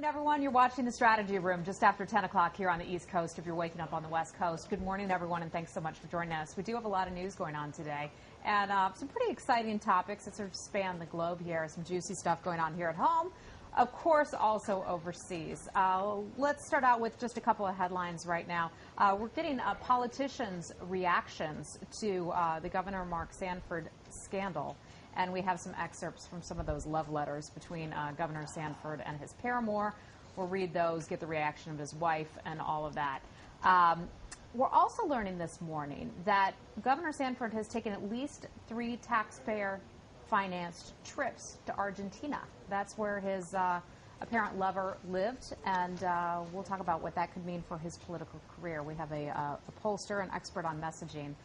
Everyone, you're watching the Strategy Room just after 10 o'clock here on the East Coast if you're waking up on the West Coast. Good morning, everyone, and thanks so much for joining us. We do have a lot of news going on today and some pretty exciting topics that sort of span the globe here. Some juicy stuff going on here at home, of course, also overseas. Let's start out with just a couple of headlines right now. We're getting politicians' reactions to the Governor Mark Sanford scandal. And we have some excerpts from some of those love letters between Governor Sanford and his paramour. We'll read those, get the reaction of his wife, and all of that. We're also learning this morning that Governor Sanford has taken at least 3 taxpayer-financed trips to Argentina. That's where his apparent lover lived, and we'll talk about what that could mean for his political career. We have a pollster, an expert on messaging.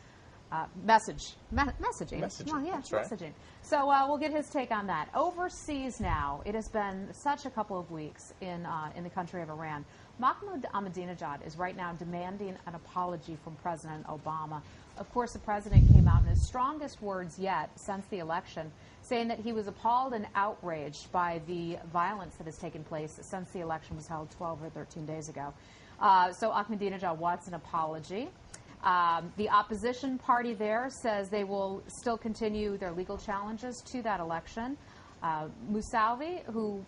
Messaging. Oh, yeah, that's right. Messaging. So we'll get his take on that. Overseas now, it has been such a couple of weeks in the country of Iran. Mahmoud Ahmadinejad is right now demanding an apology from President Obama. Of course, the president came out in his strongest words yet since the election, saying that he was appalled and outraged by the violence that has taken place since the election was held 12 or 13 days ago. So Ahmadinejad wants an apology. The opposition party there says they will still continue their legal challenges to that election. Mousavi, who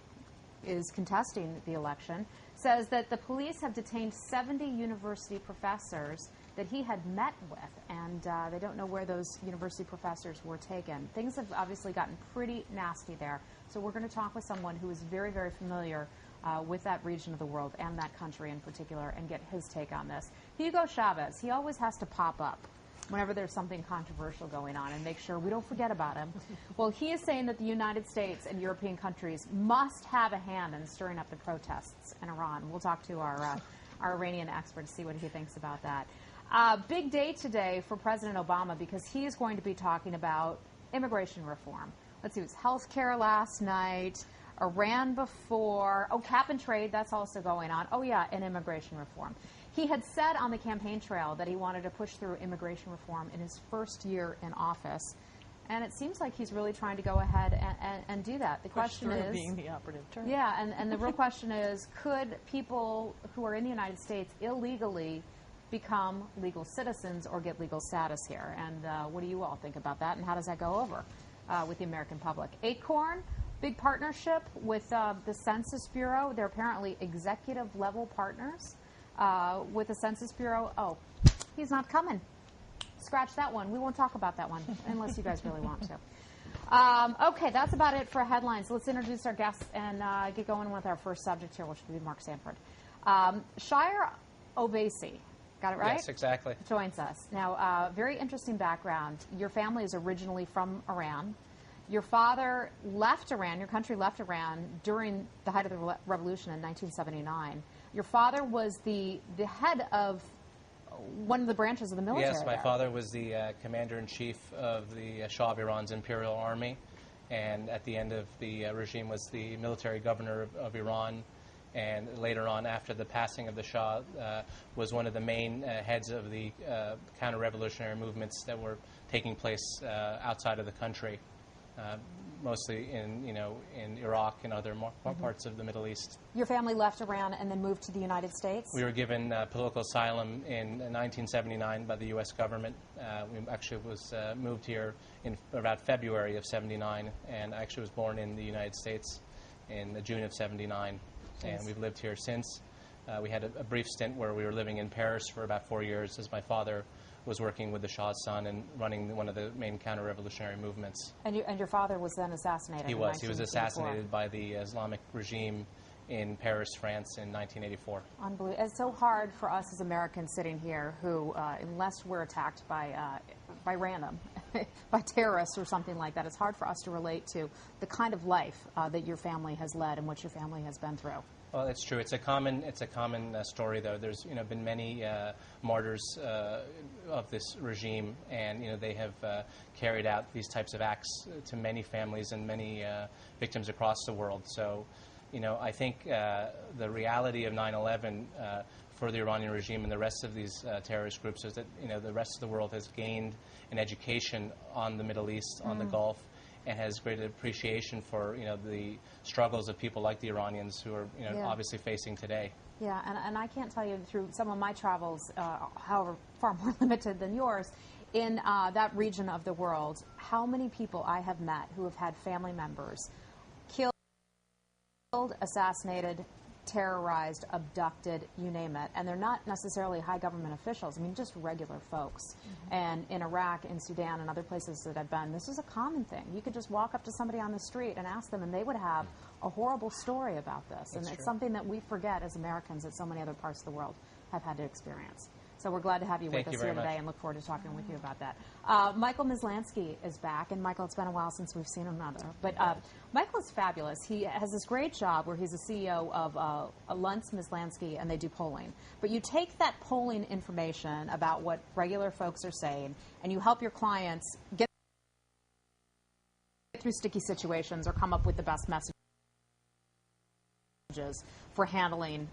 is contesting the election, says that the police have detained 70 university professors that he had met with, and they don't know where those university professors were taken. Things have obviously gotten pretty nasty there. So we're going to talk with someone who is very, very familiar with that region of the world and that country in particular and get his take on this. Hugo Chavez, he always has to pop up whenever there's something controversial going on and make sure we don't forget about him. Well, he is saying that the United States and European countries must have a hand in stirring up the protests in Iran. We'll talk to our Iranian expert to see what he thinks about that. Big day today for President Obama because he is going to be talking about immigration reform. Let's see, it was health care last night. Iran before, cap and trade, that's also going on. Oh, yeah, and immigration reform. He had said on the campaign trail that he wanted to push through immigration reform in his first year in office. And it seems like he's really trying to go ahead and do that. The question is, being the operative term. Yeah, and the real question is, could people who are in the United States illegally become legal citizens or get legal status here? And what do you all think about that? And how does that go over with the American public? Acorn. Big partnership with the Census Bureau. They're apparently executive-level partners with the Census Bureau. Oh, he's not coming. Scratch that one. We won't talk about that one unless you guys really want to. Okay, that's about it for headlines. Let's introduce our guests and get going with our first subject here, which will be Mark Sanford. Shire Obasi, got it right? Yes, exactly. Joins us. Now, very interesting background. Your family is originally from Iran. Your father left Iran, your country left Iran during the height of the revolution in 1979. Your father was the head of one of the branches of the military. Yes, my father was the commander-in-chief of the Shah of Iran's Imperial Army, and at the end of the regime was the military governor of Iran, and later on, after the passing of the Shah, was one of the main heads of the counter-revolutionary movements that were taking place outside of the country. Mostly in Iraq and other parts of the Middle East. Your family left Iran and then moved to the United States? We were given political asylum in 1979 by the U.S. government. We actually was moved here in about February of 79, and I actually was born in the United States in June of 79, and we've lived here since. We had a brief stint where we were living in Paris for about 4 years as my father was working with the Shah's son and running one of the main counter-revolutionary movements. And your father was then assassinated He in was. He was 1984. assassinated by the Islamic regime in Paris, France in 1984. Unbelievable. It's so hard for us as Americans sitting here who, unless we're attacked by random, by terrorists or something like that, it's hard for us to relate to the kind of life that your family has led and what your family has been through. Well, it's true. It's a common story, though. There's been many martyrs of this regime, and they have carried out these types of acts to many families and many victims across the world. So, I think the reality of 9/11 for the Iranian regime and the rest of these terrorist groups is that the rest of the world has gained an education on the Middle East, on the Gulf, and has great appreciation for, you know, the struggles of people like the Iranians who are, you know, obviously facing today. Yeah, and I can't tell you through some of my travels, however far more limited than yours, in that region of the world, how many people I have met who have had family members killed, assassinated, terrorized, abducted, you name it. And they're not necessarily high government officials. I mean, just regular folks. And in Iraq, in Sudan, and other places that I've been, this is a common thing. You could just walk up to somebody on the street and ask them, and they would have a horrible story about this. And it's something that we forget as Americans that so many other parts of the world have had to experience. So we're glad to have you with us here today and look forward to talking with you about that. Michael Maslansky is back. And Michael, it's been a while since we've seen another. But Michael is fabulous. He has this great job where he's the CEO of Luntz Maslansky, and they do polling. But you take that polling information about what regular folks are saying, and you help your clients get through sticky situations or come up with the best messages for handling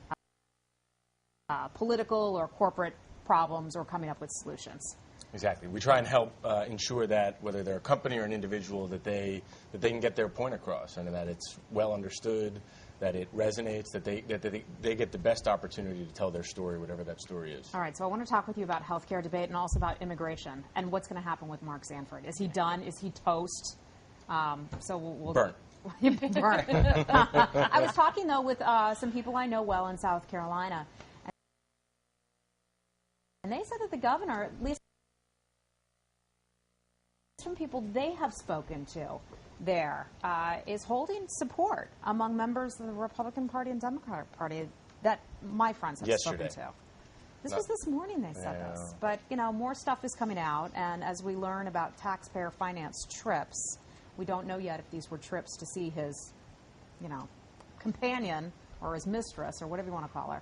political or corporate problems or coming up with solutions. Exactly. We try and help ensure that whether they're a company or an individual, that they can get their point across, and that it's well understood, that it resonates, that they get the best opportunity to tell their story, whatever that story is. All right. So I want to talk with you about healthcare debate and also about immigration and what's going to happen with Mark Sanford. Is he done? Is he toast? So we'll Burnt. Burnt. I was talking though with some people I know well in South Carolina. And they said that the governor, at least from people they have spoken to there, is holding support among members of the Republican Party and Democratic Party that my friends have spoken to. This was this morning they said this. But, you know, more stuff is coming out. And as we learn about taxpayer financed trips, we don't know yet if these were trips to see his, you know, companion or his mistress or whatever you want to call her.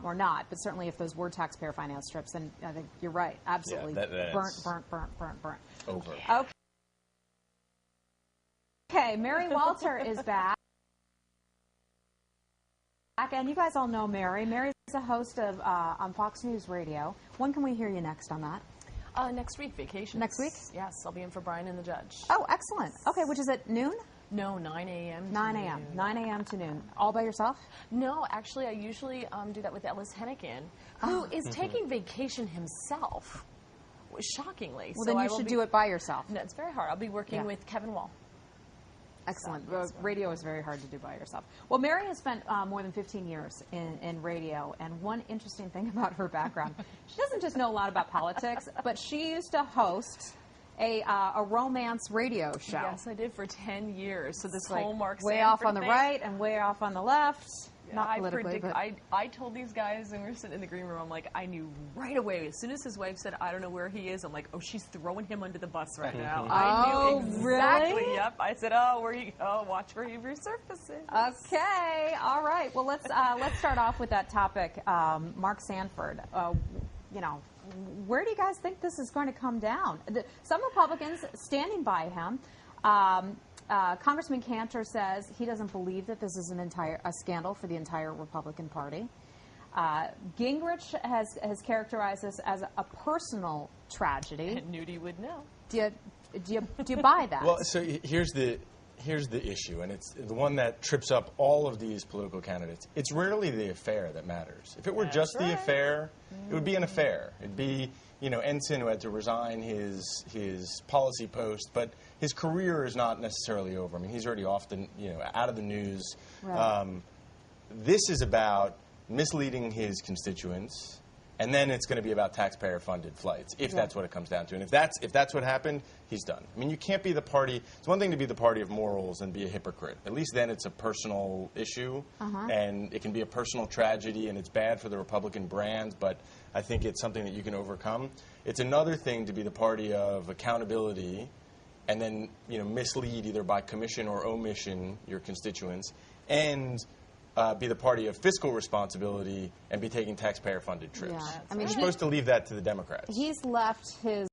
Or not, but certainly if those were taxpayer finance trips, then I think you're right. Absolutely. Yeah, burnt. Over. Okay, Mary Walter is back. And you guys all know Mary. Mary's a host of on Fox News Radio. When can we hear you next on that? Next week, vacation. Next week? Yes, I'll be in for Brian and the Judge. Oh, excellent. Okay, which is at noon? No, 9 a.m. 9 a.m. 9 a.m. to noon. All by yourself? No, actually, I usually do that with Ellis Hennigan, who is taking vacation himself, shockingly. Well, so then you should do it by yourself. No, it's very hard. I'll be working with Kevin Wall. Excellent. Radio is very hard to do by yourself. Well, Mary has spent more than 15 years in radio, and one interesting thing about her background, she doesn't just know a lot about politics, but she used to host a romance radio show. Yes, I did for 10 years. So this whole Mark way Sanford off on the thing, right and way off on the left. Yeah, Not politically, but I told these guys when we were sitting in the green room, I'm like, I knew right away. As soon as his wife said, I don't know where he is, I'm like, oh, she's throwing him under the bus right now. I knew exactly. Really? Yep. I said, oh, where you go? Watch where he resurfaces. Okay. All right. Well, let's start off with that topic. Mark Sanford. You know, where do you guys think this is going to come down? Some Republicans standing by him. Congressman Cantor says he doesn't believe that this is a scandal for the entire Republican Party. Gingrich has characterized this as a personal tragedy. And Nudie would know. Do you buy that? Well, so here's the issue, and it's the one that trips up all of these political candidates. It's rarely the affair that matters. If it were just the affair, it would be an affair. It'd be, you know, Ensign who had to resign his policy post, but his career is not necessarily over. I mean, he's already off the, you know, out of the news. Right. This is about misleading his constituents, and then it's going to be about taxpayer-funded flights, if that's what it comes down to. And if that's what happened, he's done. I mean, you can't be the party. It's one thing to be the party of morals and be a hypocrite. At least then it's a personal issue, and it can be a personal tragedy, and it's bad for the Republican brand, but I think it's something that you can overcome. It's another thing to be the party of accountability and then, you know, mislead either by commission or omission your constituents, and be the party of fiscal responsibility and be taking taxpayer-funded trips. Yeah. I mean, you're supposed to leave that to the Democrats. He's left his